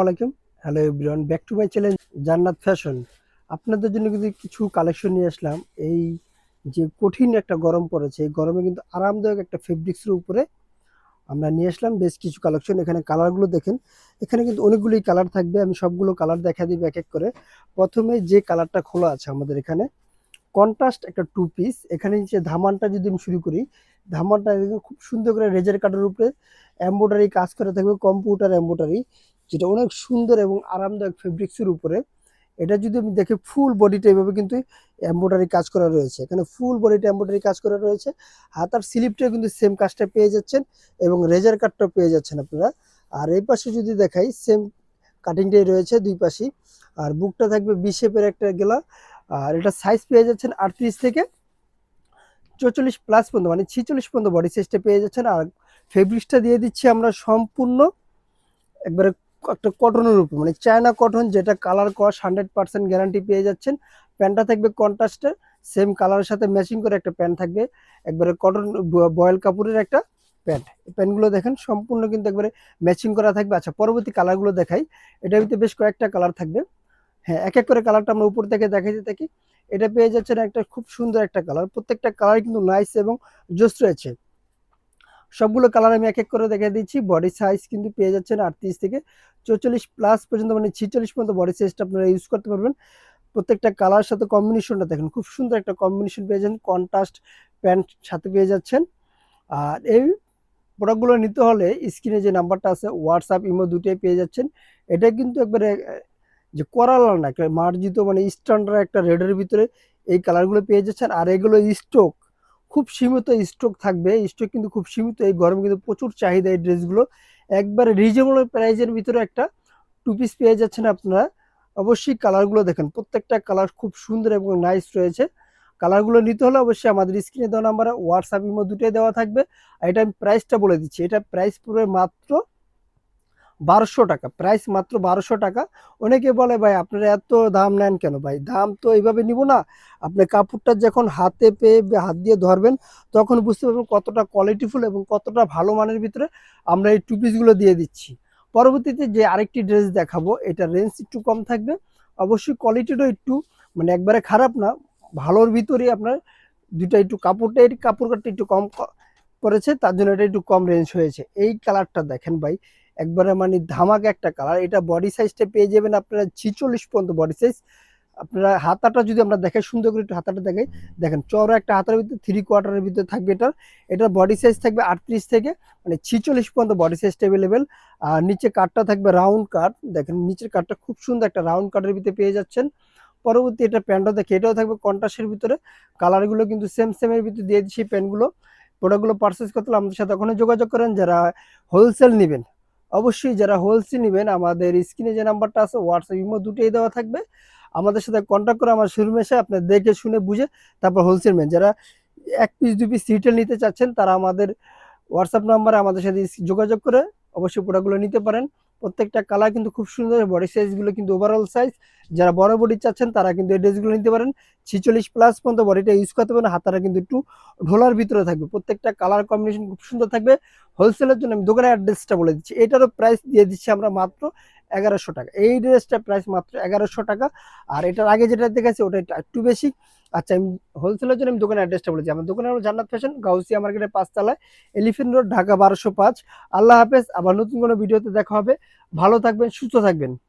আলাইকুম। Hello everyone, back to my channel জান্নাত fashion. আপনাদের জন্য কিন্তু কিছু কালেকশন নিয়ে আসলাম। এই যে কঠিন একটা গরম পড়েছে, এই গরমে কিন্তু আরামদায়ক একটা ফেব্রিক্সের উপরে আমরা নিয়ে আসলাম বেশ কিছু কালেকশন। এখানে কালারগুলো দেখেন, এখানে কিন্তু অনেকগুলোই কালার থাকবে। আমি সবগুলো কালার দেখা দিব এক এক করে। প্রথমে যে কালারটা খোলা আছে আমাদের এখানে কন্ট্রাস্ট একটা টু পিস। এখানে যে ধামানটা যদি আমি শুরু করি, ধামানটা একদম খুব সুন্দর করে রেজার কাটার উপরে এমব্রয়ডারি কাজ করা থাকবে, কম্পিউটার এমব্রয়ডারি, যেটা অনেক সুন্দর এবং আরামদায়ক ফেব্রিক্সের উপরে। এটা যদি আমি দেখি ফুল বডিটা এভাবে কিন্তু এমব্রয়ডারি কাজ করা রয়েছে, এখানে ফুল বডিটা এমব্রয়ডারি কাজ করা রয়েছে। হাতার স্লিপটাও কিন্তু সেম কাজটা পেয়ে যাচ্ছেন এবং রেজার কাটটাও পেয়ে যাচ্ছেন আপনারা। আর এই পাশে যদি দেখাই সেম কাটিংটাই রয়েছে দুই পাশেই। আর বুকটা থাকবে বি শেপের একটা গেলা। আর এটা সাইজ পেয়ে যাচ্ছেন 38 থেকে 44 প্লাস পর্যন্ত, মানে 46 পর্যন্ত বডি সাইজটা পেয়ে যাচ্ছেন। আর ফেব্রিক্সটা দিয়ে দিচ্ছি আমরা সম্পূর্ণ একবারে একটা কটনের উপর, মানে চায়না কটন, যেটা কালার কস 100% গ্যারান্টি পেয়ে যাচ্ছেন। প্যান্টটা থাকবে কন্ট্রাস্টে, সেম কালারের সাথে ম্যাচিং করে একটা প্যান্ট থাকবে, একবারে কটন বয়েল কাপড়ের একটা প্যান্ট। এই প্যান্টগুলো দেখেন সম্পূর্ণ কিন্তু একবারে ম্যাচিং করা থাকবে। আচ্ছা, পরবর্তী কালারগুলো দেখাই। এটার ভিতরে বেশ কয়েকটা কালার থাকবে। হ্যাঁ, এক এক করে কালারটা আমরা উপর থেকে দেখাইতে থাকি। এটা পেয়ে যাচ্ছেন একটা খুব সুন্দর একটা কালার, প্রত্যেকটা কালার কিন্তু নাইস এবং জোস রয়েছে। সবগুলো কালার আমি এক এক করে দেখিয়ে দিচ্ছি। বডি সাইজ কিন্তু পেয়ে যাচ্ছেন 38 থেকে 44 প্লাস পর্যন্ত, মানে 46 পর্যন্ত বডি সাইজটা আপনারা ইউজ করতে পারবেন। প্রত্যেকটা কালার সাথে কম্বিনেশনটা দেখেন, খুব সুন্দর একটা কম্বিনেশন পেয়ে যাচ্ছেন, কন্ট্রাস্ট প্যান্ট সাথে পেয়ে যাচ্ছেন। আর এই প্রোডাক্টগুলো নিতে হলে স্ক্রিনে যে নাম্বারটা আছে, হোয়াটসঅ্যাপ ইমো দুটোই পেয়ে যাচ্ছেন। এটা কিন্তু একবারে যে করালা না, একটা মার্জিত মানে স্ট্যান্ডার্ড একটা রেডের ভিতরে এই কালারগুলো পেয়ে যাচ্ছেন। আর এগুলো স্টক খুব সীমিত স্টক থাকবে, স্টক কিন্তু খুব সীমিত। এই গরমে কিন্তু প্রচুর চাহিদা এই ড্রেসগুলো। একবারে রিজনেবল প্রাইজের ভিতরে একটা টু পিস পেয়ে যাচ্ছেন আপনারা। অবশ্যই কালারগুলো দেখেন, প্রত্যেকটা কালার খুব সুন্দর এবং নাইস রয়েছে। কালারগুলো নিতে হলে অবশ্যই আমাদের স্ক্রিনে দেওয়া নাম্বারে হোয়াটসঅ্যাপ ইমো দুটোই দেওয়া থাকবে। আর এটা আমি প্রাইসটা বলে দিচ্ছি, এটা প্রাইস পড়বে মাত্র 1200 টাকা, প্রাইস মাত্র 1200 টাকা। অনেকে বলে ভাই আপনারা এত দাম নেন কেন? ভাই দাম তো এইভাবে নিব না, আপনি কাপড়টা যখন হাতে পেয়ে হাত দিয়ে ধরবেন তখন বুঝতে পারবেন কতটা কোয়ালিটিফুল এবং কতটা ভালো মানের ভিতরে আমরা এই টু পিসগুলো দিয়ে দিচ্ছি। পরবর্তীতে যে আরেকটি ড্রেস দেখাবো, এটা রেঞ্জ একটু কম থাকবে, অবশ্যই কোয়ালিটিটাও একটু মানে একবারে খারাপ না, ভালোর ভিতরেই আপনার দুইটা একটু কাপড়টা এই কাপড়টা একটু কম করেছে, তার জন্য এটা একটু কম রেঞ্জ হয়েছে। এই কালারটা দেখেন ভাই, একবারে মানে ধামাকা একটা কালার। এটা বডি সাইজটা পেয়ে যাবেন আপনারা 46 পর্যন্ত বডি সাইজ। আপনারা হাতাটা যদি আমরা দেখাই, সুন্দর করে একটু হাতাটা দেখাই, দেখেন চওড়া একটা হাতার ভিতরে 3/4 ভিতরে থাকবে এটার। এটার বডি সাইজ থাকবে 38 থেকে মানে 46 পর্যন্ত বডি সাইজটা অ্যাভেলেবেল। আর নিচে কাটটা থাকবে রাউন্ড কাট, দেখেন নিচের কাটটা খুব সুন্দর একটা রাউন্ড কাটের ভিতরে পেয়ে যাচ্ছেন। পরবর্তী এটা প্যান্টটা দেখে, এটাও থাকবে কন্ট্রাস্টের ভিতরে। কালারগুলো কিন্তু সেম সেমের ভিতরে দিয়ে দিচ্ছি প্যান্টগুলো। প্রোডাক্টগুলো পারচেস করতে হলে আমাদের সাথে ওখানে যোগাযোগ করেন। যারা হোলসেল নেবেন, অবশ্যই যারা হোলসেল নেবেন, আমাদের স্ক্রিনে যে নাম্বারটা আছে হোয়াটসঅ্যাপ ইমো দুটোই দেওয়া থাকবে। আমাদের সাথে কন্ট্যাক্ট করে আমার শোরুমে এসে আপনি দেখে শুনে বুঝে তারপর হোলসেল নেন। যারা এক পিস দুই পিস রিটেল নিতে চাচ্ছেন তারা আমাদের হোয়াটসঅ্যাপ নাম্বারে আমাদের সাথে যোগাযোগ করে অবশ্যই প্রোডাক্টগুলো নিতে পারেন। প্রত্যেকটা কালার কিন্তু খুব সুন্দর, বডি সাইজগুলো কিন্তু ওভারঅল সাইজ। যারা বড় বডি চাচ্ছেন তারা কিন্তু এই ড্রেসগুলো নিতে পারেন। 46 প্লাস পর্যন্ত বডিটা ইউজ করতে পারেন। হাতাটা কিন্তু একটু ঢোলার ভিতরে থাকবে, প্রত্যেকটা কালার কম্বিনেশন খুব সুন্দর থাকবে। হোলসেলের জন্য আমি দোকানের অ্যাড্রেসটা বলে দিচ্ছি, এটারও প্রাইস দিয়ে দিচ্ছি আমরা মাত্র 1100 টাকা। এই ড্রেসটার প্রাইস মাত্র 1100 টাকা। আর এটার আগে যেটা দেখেছি ওটা একটু বেশি। আচ্ছা, আমি হোলসেলের জন্য আমি দোকানের অ্যাড্রেসটা বলেছি। আমার দোকানের হলো জান্নাত ফ্যাশন, গাউসিয়া মার্কেটের 5 তলায়, এলিফেন্ট রোড, ঢাকা 1205। আল্লাহ হাফেজ, আবার নতুন কোনো ভিডিওতে দেখা হবে। ভালো থাকবেন, সুস্থ থাকবেন।